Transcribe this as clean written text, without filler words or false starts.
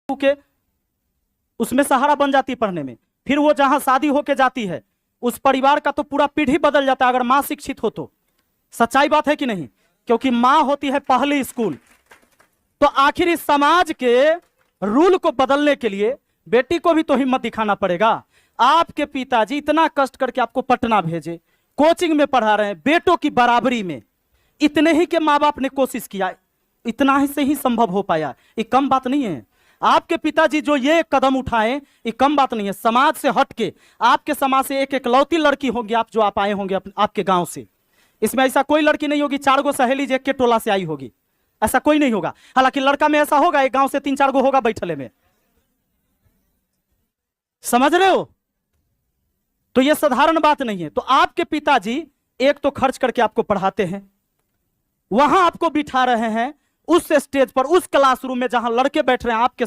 के उसमें सहारा बन जाती पढ़ने में। फिर वो जहां शादी होके जाती है उस परिवार का तो पूरा पीढ़ी बदल जाता है अगर मां शिक्षित हो तो। सच्चाई बात है कि नहीं? क्योंकि मां होती है पहली स्कूल। तो आखिर इस समाज के रूल को बदलने के लिए बेटी को भी तो हिम्मत दिखाना पड़ेगा। आपके पिताजी इतना कष्ट करके आपको पटना भेजे, कोचिंग में पढ़ा रहे हैं, बेटों की बराबरी में। इतने ही के माँ बाप ने कोशिश किया, इतना ही से ही संभव हो पाया। ये कम बात नहीं है। आपके पिताजी जो ये कदम उठाए ये कम बात नहीं है। समाज से हटके आपके समाज से एक एकलौती लड़की होगी आप, जो आप आए होंगे आपके गांव से। इसमें ऐसा कोई लड़की नहीं होगी 4 गो सहेली एक के टोला से आई होगी, ऐसा कोई नहीं होगा। हालांकि लड़का में ऐसा होगा, एक गांव से 3-4 गो होगा बैठले में। समझ रहे हो? तो ये साधारण बात नहीं है। तो आपके पिताजी एक तो खर्च करके आपको पढ़ाते हैं, वहां आपको बिठा रहे हैं उस स्टेज पर, उस क्लासरूम में जहां लड़के बैठ रहे हैं आपके